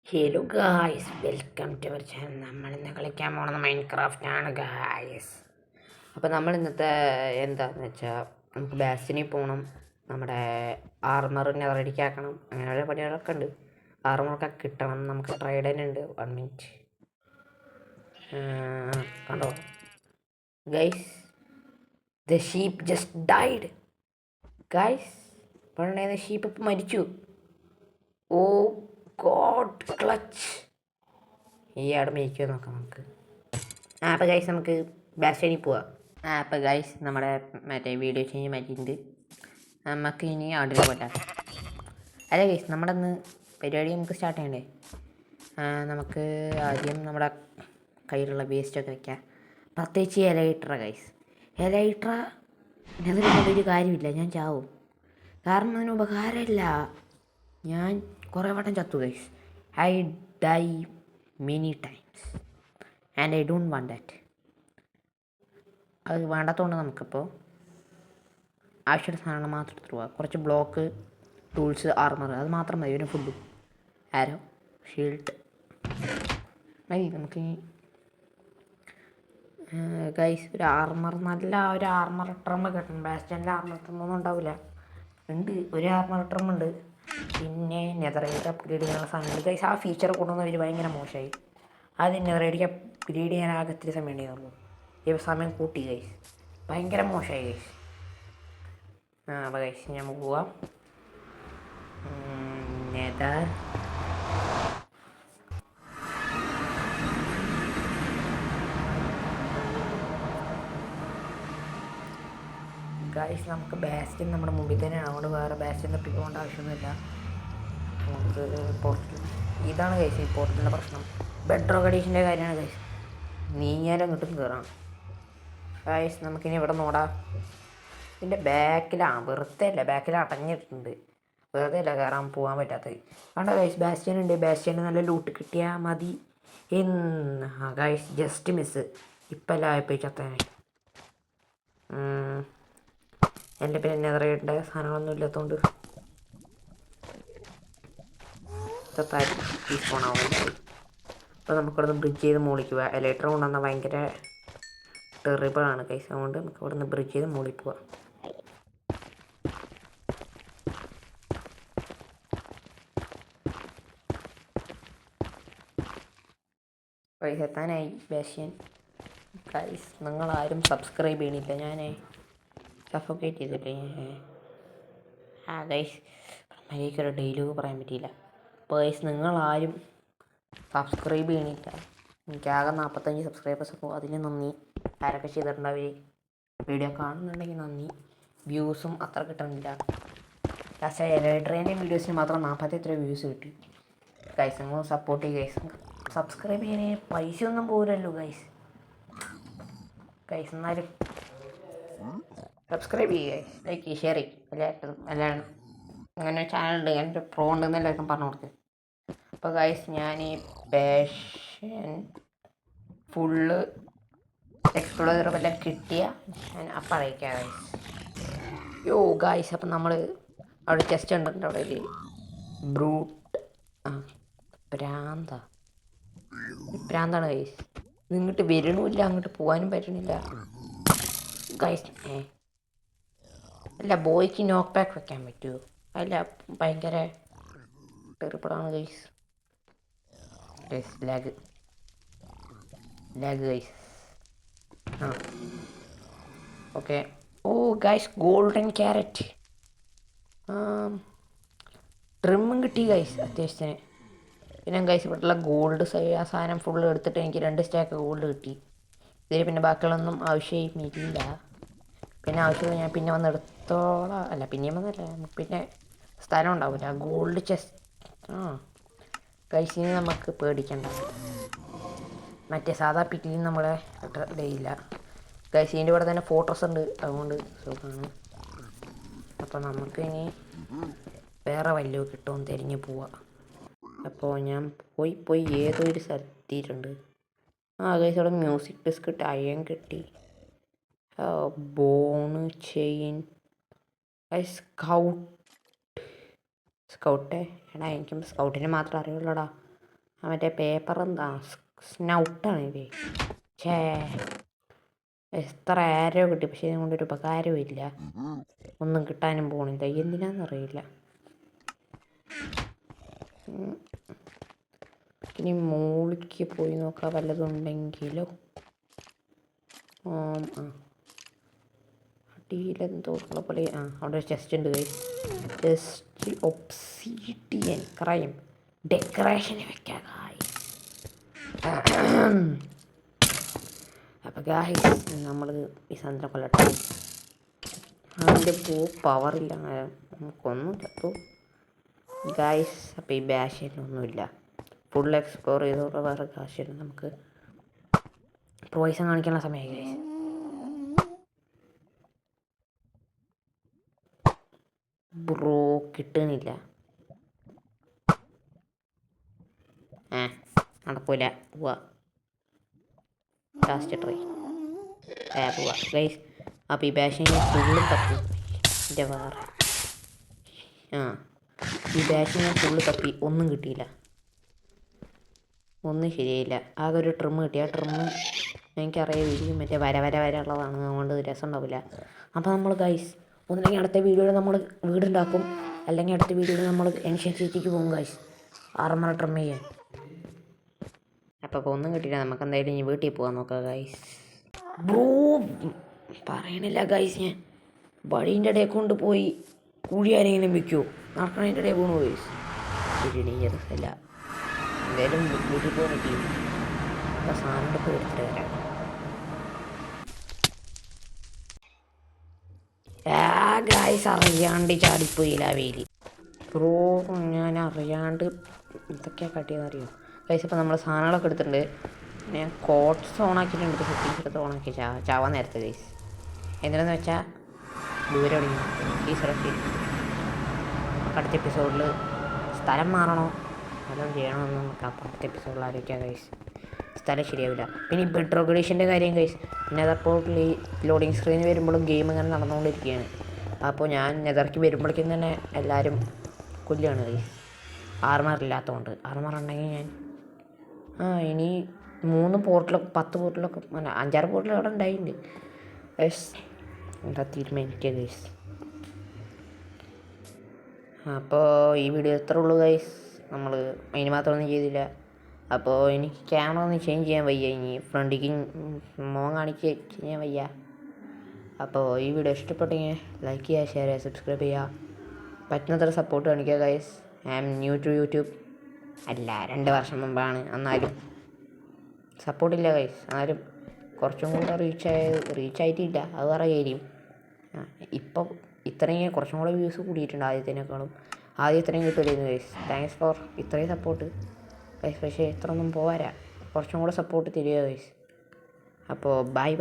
Hello guys, welcome to our channel. നമ്മളിന്ന് കളിക്കാൻ പോകുന്നത് മൈൻക്രാഫ്റ്റ് ആണ് ഗായ്സ്. അപ്പോൾ നമ്മൾ ഇന്നത്തെ എന്താണെന്ന് വെച്ചാൽ നമുക്ക് ബാസ്റ്റിനിൽ പോകണം, നമ്മുടെ ആർമറിനെ റെഡിക്കാക്കണം, അങ്ങനെ ഓരോ പണികളൊക്കെ ഉണ്ട്. ആർമറൊക്കെ കിട്ടണം. നമുക്ക് ട്രൈഡൻ ഉണ്ട്. 1 മിനിറ്റ്. കണ്ടോ guys, the sheep just died guys. പറഞ്ഞ ഷീപ്പ് ഇപ്പം മരിച്ചു. ഓ ഗോഡ്, ക്ലച്ച്. ഈ ആട് മേയ്ക്കുമോ നോക്കാം നമുക്ക്. അപ്പോൾ ഗൈസ് നമുക്ക് ബാസ്റ്റേണിൽ പോവാം. അപ്പോൾ ഗൈസ് നമ്മുടെ മറ്റേ വീഡിയോ ചേഞ്ച് മാറ്റിയിട്ടുണ്ട്. നമുക്ക് ഇനി ആടിനെ കൊല്ലാം. അല്ല ഗൈസ്, നമ്മുടെ അന്ന് പരിപാടി നമുക്ക് സ്റ്റാർട്ട് ചെയ്യണ്ടേ. നമുക്ക് ആദ്യം നമ്മുടെ കയ്യിലുള്ള വേസ്റ്റൊക്കെ വയ്ക്കാം. പ്രത്യേകിച്ച് എലൈട്ര ഗൈസ്. എലൈട്ര ഒരു കാര്യമില്ല, ഞാൻ ചാവും. കാരണം അതിന് ഉപകാരമില്ല. ഞാൻ കുറേ വട്ടം ചത്തു guys. I die many times and I don't want that. അത് വേണ്ടാത്തതുകൊണ്ട് നമുക്കിപ്പോൾ ആവശ്യമുള്ള സാധനങ്ങൾ മാത്രം എടുത്തിട്ട് പോവാം. കുറച്ച് ബ്ലോക്ക്, ടൂൾസ്, ആർമർ, അത് മാത്രം മതി. ഒരു ഫുഡും ആരോ ഷീൽഡ് മതി നമുക്ക്. ഗൈസ് ഒരു ആർമർ, നല്ല ഒരു ആർമർ ട്രമ്മ് കിട്ടണം. ബാസ്റ്റൻ്റെ ആർമർ ട്രമ്മൊന്നും ഉണ്ടാവില്ല. ഉണ്ട്, ഒരു ആർമർ ട്രം ഉണ്ട്. പിന്നെ നെതറൈറ്റ് അപ്ഗ്രേഡ് ചെയ്യാനുള്ള സാധനങ്ങൾ ഗൈസ്. ആ ഫീച്ചർ കൊണ്ടുവന്നവർ ഭയങ്കര മോശമായി. അത് നെതറൈറ്റ് അപ്ഗ്രേഡ് ചെയ്യാൻ ആകെ ഇത്തിരി സമയം ഉണ്ടായിരുന്നുള്ളൂ. ഈ സമയം കൂട്ടി ഗൈസ്, ഭയങ്കര മോശമായി ഗൈസ്. അപ്പോൾ ഗൈസ് ഞാൻ പോവാം. നെതർ ഗൈസ്, നമുക്ക് ബാസ്റ്റിൻ നമ്മുടെ മുമ്പിൽ തന്നെയാണ്. അതുകൊണ്ട് വേറെ ബാസ്റ്റിൻ തപ്പി പോകേണ്ട ആവശ്യമൊന്നുമില്ല. നമുക്ക് പോർട്ടൽ ഇതാണ് ഗൈസ്. ഈ പോർട്ടലിൻ്റെ പ്രശ്നം ബെഡ്റോക്ക് എഡിഷൻ്റെ കാര്യമാണ് ഗൈസ്. നീങ്ങാലും അങ്ങോട്ടും കയറാം ഗൈസ്. നമുക്കിനി ഇവിടെ നോടാം. ഇതിൻ്റെ ബാക്കിലാണ്, വെറുതെ അല്ല, ബാക്കിൽ അടഞ്ഞിട്ടുണ്ട്. വെറുതെ അല്ല കയറാൻ പോകാൻ പറ്റാത്തത്. കണ്ടോ ഗൈസ്, ബാസ്റ്റിൻ ഉണ്ട്. ബാസ്റ്റിന് നല്ല ലൂട്ട് കിട്ടിയാൽ മതി എന്ന്. Guys just miss. ഇപ്പം എല്ലാം ആയപ്പോൾ ചത്താനായി. എൻ്റെ പിന്നെ നെതറേറ്റ സാധനങ്ങളൊന്നും ഇല്ലാത്തതുകൊണ്ട് ചത്താരും റീസ്പോണാവുന്നില്ല. അപ്പോൾ നമുക്കിവിടെ നിന്ന് ബ്രിഡ്ജ് ചെയ്ത് മുകളിലേക്ക് പോവാം. എലൈട്ര കൊണ്ടുവന്നാൽ ഭയങ്കര ടെറിബിളാണ് കൈസ്. അതുകൊണ്ട് നമുക്ക് ഇവിടെ നിന്ന് ബ്രിഡ്ജ് ചെയ്ത് മുകളിൽ പോവാം. പൈസ എത്താനായി ബാഷ്യൻ. ഗൈസ് നിങ്ങളാരും സബ്സ്ക്രൈബ് ചെയ്യണില്ല. ഞാൻ സഫോക്കേറ്റ് ചെയ്തില്ലേ. ഗൈസ് മര്യാദയ്ക്കൊരു ഡെയിലോഗ് പറയാൻ പറ്റിയില്ല. അപ്പോൾ ഗൈസ് നിങ്ങളാരും സബ്സ്ക്രൈബ് ചെയ്യണില്ല. എനിക്കാകെ 45 സബ്സ്ക്രൈബേഴ്സ്. അപ്പോൾ അതിന് നന്ദി. ആരൊക്കെ ചെയ്തിട്ടുണ്ടാവും. വീഡിയോ കാണുന്നുണ്ടെങ്കിൽ നന്ദി. വ്യൂസും അത്ര കിട്ടുന്നില്ല. ലാസ്റ്റ് എലൈട്രേൻ്റെ വീഡിയോസിന് മാത്രം 43 വ്യൂസ് കിട്ടി. ഗൈസ് നിങ്ങൾ സപ്പോർട്ട് ചെയ്യുക ഗൈസ്. സബ്സ്ക്രൈബ് ചെയ്യാൻ പൈസ ഒന്നും പോരല്ലോ ഗൈസ്. ഗൈസ് എന്നാലും സബ്സ്ക്രൈബ് ചെയ്യുക, ലൈക്ക് ചെയ്യുക, ഷെയർ ചെയ്യും. എല്ലാവരും അങ്ങനെ ചാനലുണ്ട്, ഞാനൊരു പ്രോ ഉണ്ടെന്ന് എല്ലാവർക്കും പറഞ്ഞു കൊടുക്കുക. അപ്പോൾ ഗൈസ് ഞാൻ ഈ പാഷൻ ഫുള്ള് എക്സ്പ്ലോർ വല്ല കിട്ടിയ ഞാൻ അപ്പം അറിയിക്കാം ഗൈസ്. യോ ഗൈസ്, അപ്പം നമ്മൾ അവിടെ ചെസ്റ്റ് കണ്ടിട്ടുണ്ട്. അവിടെ ഒരു ബ്രൂട്ട് പ്രാന്താണ് ഗൈസ്. ഇങ്ങോട്ട് വരണമില്ല, അങ്ങോട്ട് പോകാനും പറ്റണില്ല ഗൈസ്. അല്ല ബോയ്ക്ക് നോക്ക് ബാക്ക് വെക്കാൻ പറ്റുമോ? അല്ല ഭയങ്കര ടെറിബിളാണ് ഗൈസ്. Lag guys. ഓക്കെ. ഓ ഗൈസ്, ഗോൾഡൻ ക്യാരറ്റ് ട്രിമ്മും കിട്ടി ഗൈസ് അത്യാവശ്യത്തിന്. പിന്നെ ഗൈസ് ഇവിടെയുള്ള ഗോൾഡ് ആ സാധനം ഫുള്ള് എടുത്തിട്ട് എനിക്ക് 2 സ്റ്റാക്ക് ഗോൾഡ് കിട്ടി. ഇതിൽ പിന്നെ ബാക്കിയുള്ളൊന്നും ആവശ്യമില്ല. പിന്നെ ആവശ്യമില്ല, ഞാൻ പിന്നെ വന്ന് എടുത്തോളാം. അല്ല പിന്നെയും വന്നല്ല, പിന്നെ സ്ഥലം ഉണ്ടാവില്ല. ഗോൾഡ് ചെസ്റ്റ് ഗൈസിന് നമുക്ക് പേടിക്കണ്ട. മറ്റേ സാധാ പിക്കിൽ നമ്മളെ ഇടയില്ല. ഗൈസിൻ്റെ ഇവിടെ തന്നെ ഫോർട്രസ് ഉണ്ട്, അതുകൊണ്ട് സുഖമാണ്. അപ്പോൾ നമുക്ക് ഇനി വേറെ വല്ലതും കിട്ടുമെന്ന് തിരിഞ്ഞ് പോവാം. അപ്പോൾ ഞാൻ പോയി ഏതോ ഒരു സ്ഥലത്തിയിട്ടുണ്ട്. ഗൈസ് അവിടെ മ്യൂസിക് ഡിസ്ക് കിട്ടി, അയൺ കിട്ടി, ബോണ് ചെയിൻ, സ്കൗട്ടെ. എടാ എനിക്ക് സ്കൗട്ടിനെ മാത്രം അറിയുള്ളൂടാ. മറ്റേ പേപ്പർ എന്താ സ്നൗട്ടാണ് ഇത്. ഛേ, എത്ര ആരോ കിട്ടി, പക്ഷേ ഇതുകൊണ്ടൊരു ഉപകാരവും ഇല്ല, ഒന്നും കിട്ടാനും പോണില്ല, എന്തിനാണെന്നറിയില്ല. ഇനി മുകളിലേക്ക് പോയി നോക്കാം വല്ലതും ഉണ്ടെങ്കിലോ. അടിയിലെന്തോ ഉള്ള പോലെ. അവിടെ ഒരു ചെസ്റ്റ് ഉണ്ട് ഗൈസ്. ചെസ്റ്റ് ഒബ്സിഡിയൻ ക്രൈം ഡെക്കറേഷന് വെക്കാം ഗായ്സ്. അപ്പം ഗായ്സ് നമ്മൾ ഈ സാധനം കൊല്ലട്ടെ. അതിൻ്റെ പവറില്ല, നമുക്കൊന്നും ചത്തു ഗായ്സ്. അപ്പം ഈ ബാഷിനൊന്നുമില്ല, ഫുൾ എക്സ്പ്ലോർ ചെയ്തോടെ വേറെ കാശില്ല. നമുക്ക് പ്രോയ്സം കാണിക്കാനുള്ള സമയമായി ഗൈസ്. ബ്രോ കിട്ടുന്നില്ല, നടക്കൂല. പോവാ ലാസ്റ്റ് ട്രൈ പോവാ ഗൈസ്. അപ്പം ഈ ബാഷിനെ ഫുള്ള് തപ്പി എൻ്റെ വേറെ ഈ ബാഷിനെ ഫുള്ള് തപ്പി ഒന്നും കിട്ടിയില്ല, ഒന്നും ശരിയായില്ല. ആകെ ഒരു ട്രിമ്മ് കിട്ടി. ആ ട്രിമ്മ് എനിക്കറിയാം മറ്റേ വര ഉള്ളതാണ്, അതുകൊണ്ട് രസം ഉണ്ടാവില്ല. അപ്പോൾ നമ്മൾ ഗൈസ് ഒന്നില്ലെങ്കിൽ അടുത്ത വീഡിയോയിൽ നമ്മൾ വീടുണ്ടാക്കും, അല്ലെങ്കിൽ അടുത്ത വീഡിയോയിൽ നമ്മൾ ഏൻഷ്യൻ സിറ്റിക്ക് പോകും ഗൈസ്, ആർമർ ട്രിം ചെയ്യാൻ. അപ്പോൾ ഒന്നും കിട്ടിയില്ല, നമുക്ക് എന്തായാലും ഇനി വീട്ടിൽ പോകാൻ നോക്കാം ഗൈസ്. ബ്രോ പറയണില്ല ഗൈസ്, ഞാൻ വഴീൻ്റെ ഇടയിൽ കൊണ്ട് പോയി കുഴി ആരെങ്കിലും വെക്കുമോ, നടക്കണതിൻ്റെ ഇടയിൽ പോകണു ഗൈസ്. അല്ല എന്തായാലും വീട്ടിൽ പോകാൻ പറ്റിയില്ല. അപ്പോൾ സാധനം പോയി എടുത്തിട്ട് വരാം. ഗൈസ് അറിയാണ്ട് ചാടിപ്പോയില്ല വേലി. ബ്രോ ഞാൻ അറിയാണ്ട് എന്തൊക്കെയാണ് കാട്ടിയതെന്നറിയോ ഗൈസ്. അപ്പോൾ നമ്മൾ സാധനങ്ങളൊക്കെ എടുത്തിട്ടുണ്ട്, ഞാൻ കോട്ട്സ് ഓണാക്കിയിട്ടുണ്ട്, സെറ്റിങ്സ് എടുത്ത് ഓണാക്കി ചാവാൻ നേരത്തെ ഗൈസ്. എന്തിനാന്ന് വെച്ചാൽ ദൂരെ തുടങ്ങി ഈ സ്ഥലത്ത് അടുത്ത എപ്പിസോഡിൽ സ്ഥലം മാറണോ സ്ഥലം ചെയ്യണമെന്ന് നമുക്ക് അടുത്ത എപ്പിസോഡിൽ ആലോചിക്കാം ഗൈസ്. സ്ഥലം ശരിയാവില്ല. പിന്നെ ഈ ബെഡ് റെഗുലേഷൻ്റെ കാര്യം ഗൈസ്, നെതർ ഈ ലോഡിങ് സ്ക്രീൻ വരുമ്പോഴും ഗെയിം ഇങ്ങനെ നടന്നുകൊണ്ടിരിക്കുകയാണ്. അപ്പോൾ ഞാൻ നെതർക്ക് വരുമ്പോഴേക്കും തന്നെ എല്ലാവരും കൊല്ലുകയാണ് ഗൈസ്, ആർമറില്ലാത്തതുകൊണ്ട്. ആർമർ ഉണ്ടെങ്കിൽ ഞാൻ ഇനി 3 പോർട്ടിലൊക്കെ 10 പോർട്ടിലൊക്കെ 5-6 പോർട്ടിൽ അവിടെ ഉണ്ടായിട്ടുണ്ട് ഗൈസ്. എന്താ തീരുമാനിക്കുക ഗൈസ്. അപ്പോൾ ഈ വീഡിയോ എത്ര ഉള്ളൂ ഗൈസ്, നമ്മൾ അതിന് മാത്രമൊന്നും ചെയ്തില്ല. അപ്പോൾ എനിക്ക് ക്യാമറ ഒന്ന് ചേഞ്ച് ചെയ്യാൻ വയ്യ, ഇനി ഫ്രണ്ടിക്ക് മോൻ കാണിച്ച് ചെയ്യാൻ വയ്യ. അപ്പോൾ ഈ വീഡിയോ ഇഷ്ടപ്പെട്ടെങ്കിൽ ലൈക്ക് ചെയ്യുക, ഷെയർ ചെയ്യുക, സബ്സ്ക്രൈബ് ചെയ്യുക, പറ്റുന്നത്ര സപ്പോർട്ട് കാണിക്കുക guys. I am new to YouTube, അല്ല 2 വർഷം മുമ്പാണ്, എന്നാലും സപ്പോർട്ടില്ല ഗൈസ്. എന്നാലും കുറച്ചും കൂടെ റീച്ചായിട്ടില്ല, അത് വേറെ കാര്യം. ഇപ്പം ഇത്രയും കുറച്ചും കൂടെ വ്യൂസ് കൂടിയിട്ടുണ്ട് ആദ്യത്തേനേക്കാളും. ആദ്യം ഇത്രയും കിട്ടില്ലായിരുന്നു ഗൈസ്. താങ്ക്സ് ഫോർ ഇത്രയും സപ്പോർട്ട് ഗൈസ്. പക്ഷേ ഇത്രയൊന്നും പോരാ, കുറച്ചും കൂടെ സപ്പോർട്ട് തരിക ഗൈസ്. അപ്പോൾ ബൈ.